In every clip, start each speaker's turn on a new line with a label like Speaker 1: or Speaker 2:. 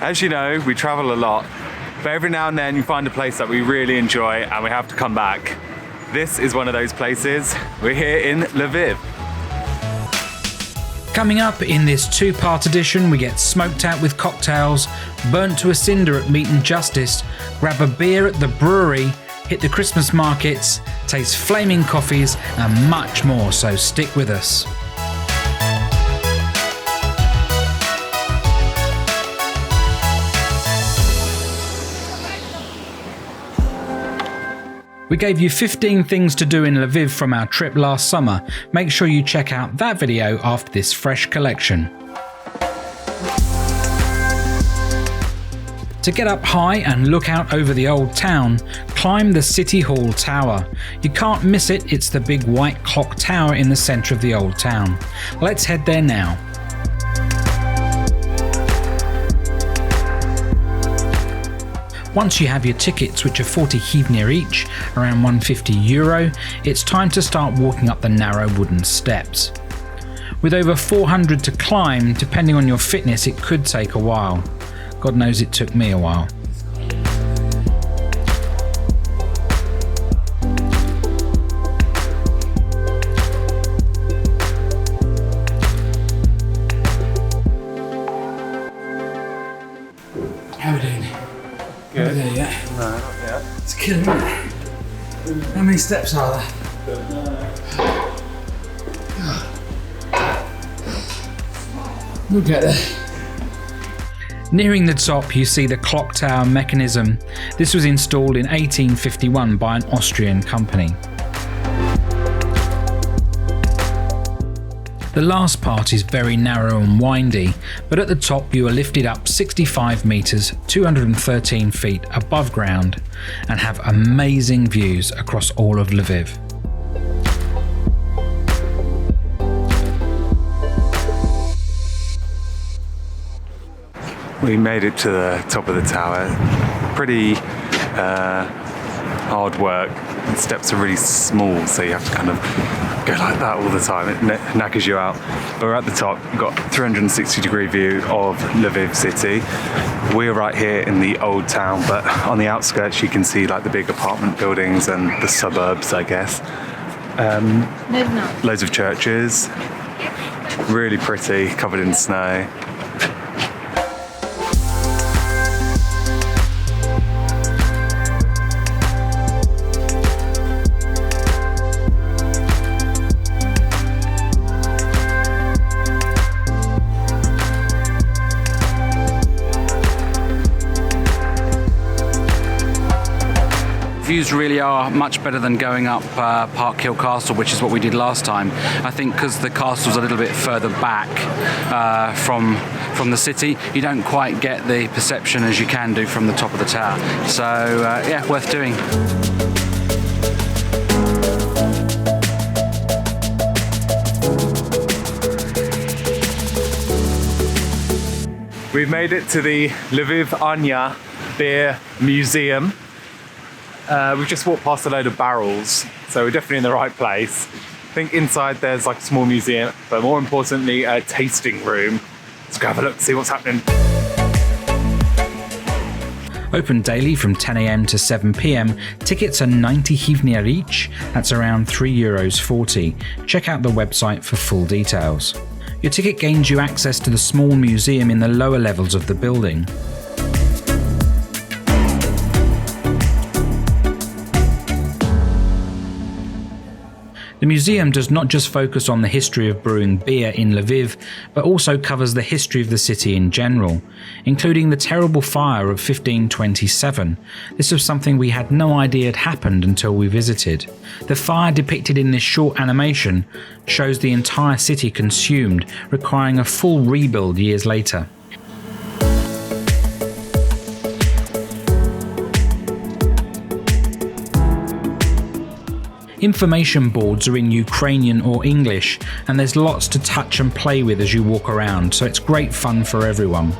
Speaker 1: As you know, we travel a lot, but every now and then you find a place that we really enjoy and we have to come back. This is one of those places. We're here in Lviv.
Speaker 2: Coming up in this two-part edition, we get smoked out with cocktails, burnt to a cinder at Meat and Justice, grab a beer at the brewery, hit the Christmas markets, taste flaming coffees, and much more, so stick with us. We gave you 15 things to do in Lviv from our trip last summer. Make sure you check out that video after this fresh collection. To get up high and look out over the old town, climb the City Hall Tower. You can't miss it, it's the big white clock tower in the centre of the old town. Let's head there now. Once you have your tickets, which are 40 hryvnia each, around €150, it's time to start walking up the narrow wooden steps. With over 400 to climb, depending on your fitness, it could take a while. God knows it took me a while. How are we doing?
Speaker 1: Good.
Speaker 2: There yet?
Speaker 1: No, not yet.
Speaker 2: It's killing me. How many steps are there? We'll get there. Nearing the top, you see the Clocktower mechanism. This was installed in 1851 by an Austrian company. The last part is very narrow and windy, but at the top you are lifted up 65 metres, 213 feet above ground, and have amazing views across all of Lviv.
Speaker 1: We made it to the top of the tower. Pretty hard work. The steps are really small, so you have to kind of go like that all the time. It knackers you out. But we're at the top. We've got a 360-degree view of Lviv city. We're right here in the old town, but on the outskirts you can see like the big apartment buildings and the suburbs, I guess. Loads of churches. Really pretty, covered in snow.
Speaker 3: Views really are much better than going up Park Hill Castle, which is what we did last time. I think because the castle's a little bit further back from the city, you don't quite get the perception as you can do from the top of the tower. So yeah, worth doing.
Speaker 1: We've made it to the Lviv Beer Museum. We've just walked past a load of barrels, so we're definitely in the right place. I think inside there's like a small museum, but more importantly, a tasting room. Let's go have a look, see what's happening.
Speaker 2: Open daily from 10 AM to 7 PM. Tickets are 90 hryvnia each, that's around €3.40. Check out the website for full details. Your ticket gains you access to the small museum in the lower levels of the building. The museum does not just focus on the history of brewing beer in Lviv, but also covers the history of the city in general, including the terrible fire of 1527. This was something we had no idea had happened until we visited. The fire depicted in this short animation shows the entire city consumed, requiring a full rebuild years later. Information boards are in Ukrainian or English, and there's lots to touch and play with as you walk around, so it's great fun for everyone.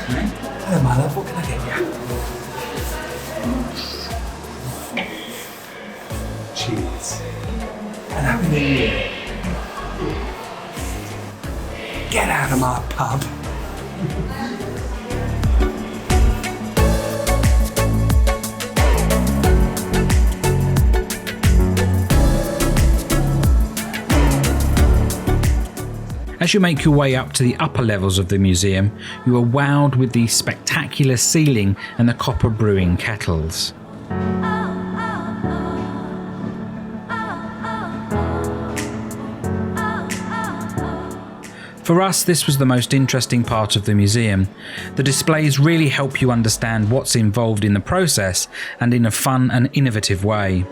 Speaker 4: Hello, my love, what can I get you? Cheers. And Happy New Year. Get out of my pub.
Speaker 2: As you make your way up to the upper levels of the museum, you are wowed with the spectacular ceiling and the copper brewing kettles. For us, this was the most interesting part of the museum. The displays really help you understand what's involved in the process, and in a fun and innovative way.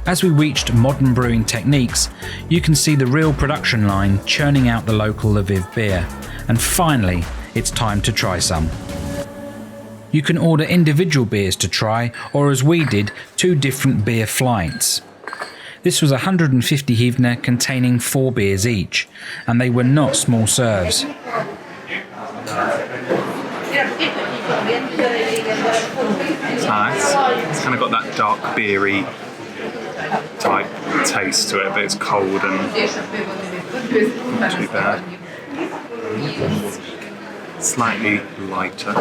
Speaker 2: As we reached modern brewing techniques, you can see the real production line churning out the local Lviv beer. And finally, it's time to try some. You can order individual beers to try, or as we did, 2 different beer flights. This was 150 hryvnia containing 4 beers each, and they were not small serves.
Speaker 1: It's nice. It's kind of got that dark beery type taste to it, but it's cold and not too bad. Slightly lighter.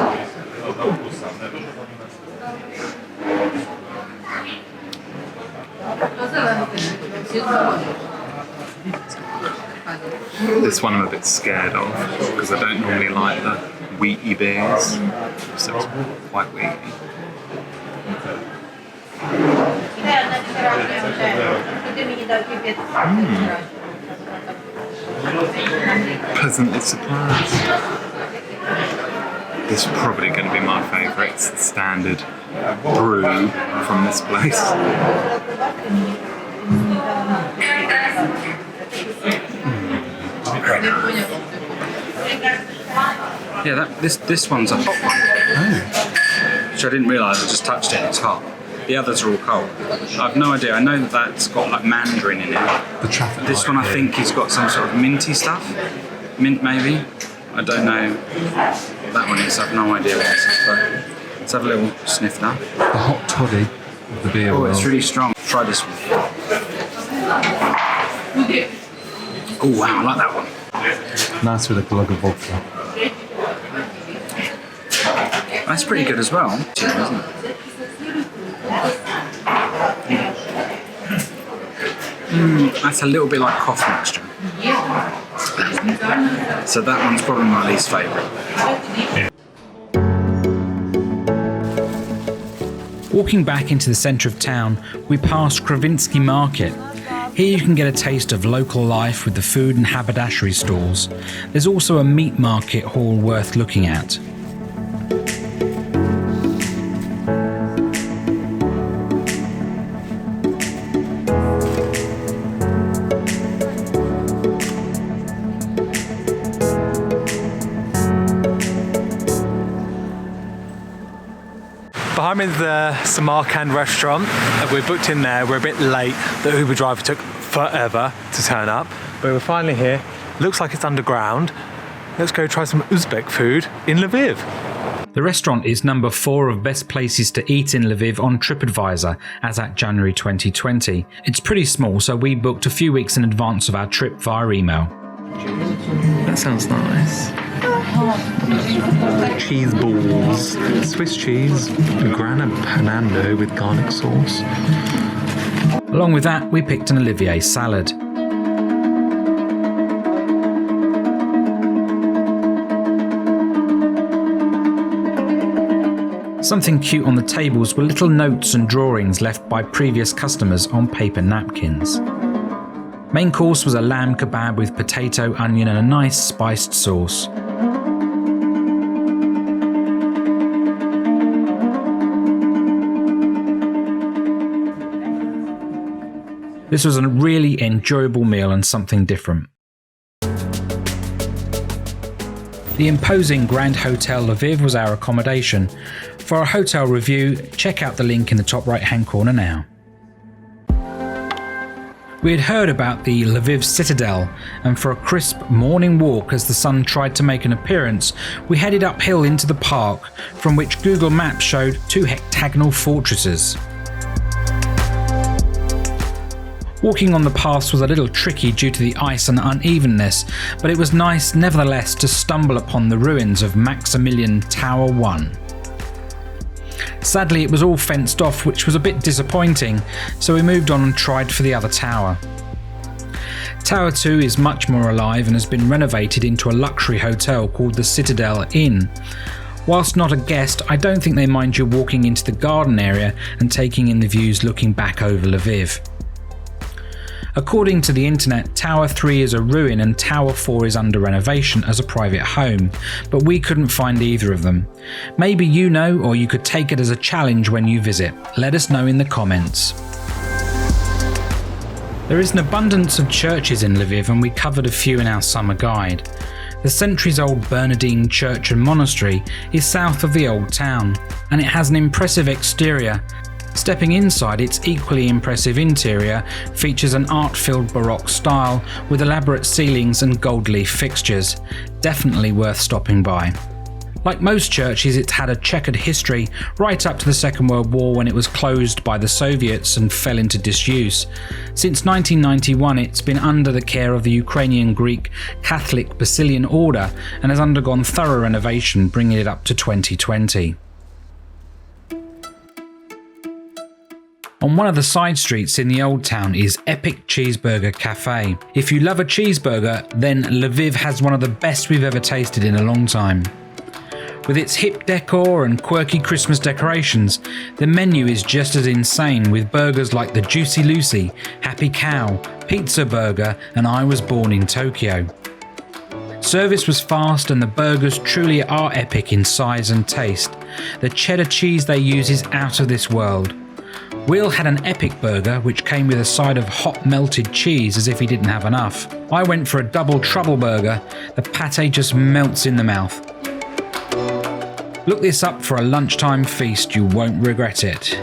Speaker 1: This one I'm a bit scared of because I don't normally like the wheaty beers, so it's quite wheaty. Pleasantly surprised. This is probably going to be my favourite. It's the standard brew from this place. Very nice.
Speaker 3: Yeah, this one's a hot one. Which I didn't realise, I just touched it, it's hot. The others are all cold. I've no idea. I know that that's got like mandarin in it.
Speaker 1: The traffic
Speaker 3: This one I think has got some sort of minty stuff. Mint maybe. I don't know what that one is. I've no idea what this is. But let's have a little sniff now.
Speaker 1: The hot toddy of the beer
Speaker 3: Oh,
Speaker 1: world.
Speaker 3: it's really strong. Try this one. Oh wow, I like that one.
Speaker 1: Nice with a glug of vodka.
Speaker 3: That's pretty good as well. Isn't it? That's a little bit like cough mixture. So that one's probably my least favourite.
Speaker 2: Walking back into the centre of town, we passed Kravinsky Market. Here you can get a taste of local life with the food and haberdashery stalls. There's also a meat market hall worth looking at.
Speaker 5: Behind me is the Samarkand restaurant. We're booked in there. We're a bit late. The Uber driver took forever to turn up, but we're finally here. Looks like it's underground. Let's go try some Uzbek food in Lviv.
Speaker 2: The restaurant is number 4 of best places to eat in Lviv on TripAdvisor as at January 2020. It's pretty small, so we booked a few weeks in advance of our trip via email.
Speaker 1: That sounds nice. Cheese balls, Swiss cheese, grana panando with garlic sauce.
Speaker 2: Along with that, we picked an Olivier salad. Something cute on the tables were little notes and drawings left by previous customers on paper napkins. Main course was a lamb kebab with potato, onion and a nice spiced sauce. This was a really enjoyable meal and something different. The imposing Grand Hotel Lviv was our accommodation. For a hotel review, check out the link in the top right hand corner now. We had heard about the Lviv Citadel, and for a crisp morning walk as the sun tried to make an appearance, we headed uphill into the park, from which Google Maps showed 2 heptagonal fortresses. Walking on the paths was a little tricky due to the ice and unevenness, but it was nice nevertheless to stumble upon the ruins of Maximilian Tower 1. Sadly, it was all fenced off, which was a bit disappointing, so we moved on and tried for the other tower. Tower 2 is much more alive and has been renovated into a luxury hotel called the Citadel Inn. Whilst not a guest, I don't think they mind you walking into the garden area and taking in the views looking back over Lviv. According to the internet, Tower 3 is a ruin and Tower 4 is under renovation as a private home, but we couldn't find either of them. Maybe you know, or you could take it as a challenge when you visit. Let us know in the comments. There is an abundance of churches in Lviv, and we covered a few in our summer guide. The centuries-old Bernardine Church and Monastery is south of the old town, and it has an impressive exterior. Stepping inside, its equally impressive interior features an art-filled Baroque style with elaborate ceilings and gold leaf fixtures. Definitely worth stopping by. Like most churches, it's had a checkered history right up to the Second World War, when it was closed by the Soviets and fell into disuse. Since 1991, it's been under the care of the Ukrainian Greek Catholic Basilian Order and has undergone thorough renovation, bringing it up to 2020. On one of the side streets in the old town is Epic Cheeseburger Cafe. If you love a cheeseburger, then Lviv has one of the best we've ever tasted in a long time. With its hip decor and quirky Christmas decorations, the menu is just as insane, with burgers like the Juicy Lucy, Happy Cow, Pizza Burger and I Was Born in Tokyo. Service was fast and the burgers truly are epic in size and taste. The cheddar cheese they use is out of this world. Will had an epic burger which came with a side of hot melted cheese as if he didn't have enough. I went for a double trouble burger. The pate just melts in the mouth. Look this up for a lunchtime feast, you won't regret it.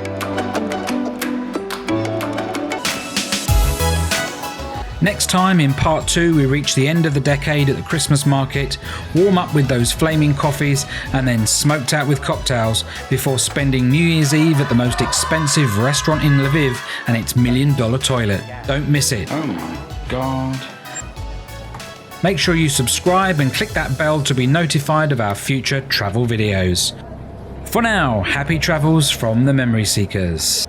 Speaker 2: Next time, in part 2, we reach the end of the decade at the Christmas market, warm up with those flaming coffees, and then smoked out with cocktails before spending New Year's Eve at the most expensive restaurant in Lviv and its $1 million toilet. Don't miss it.
Speaker 3: Oh my god.
Speaker 2: Make sure you subscribe and click that bell to be notified of our future travel videos. For now, happy travels from the Memory Seekers.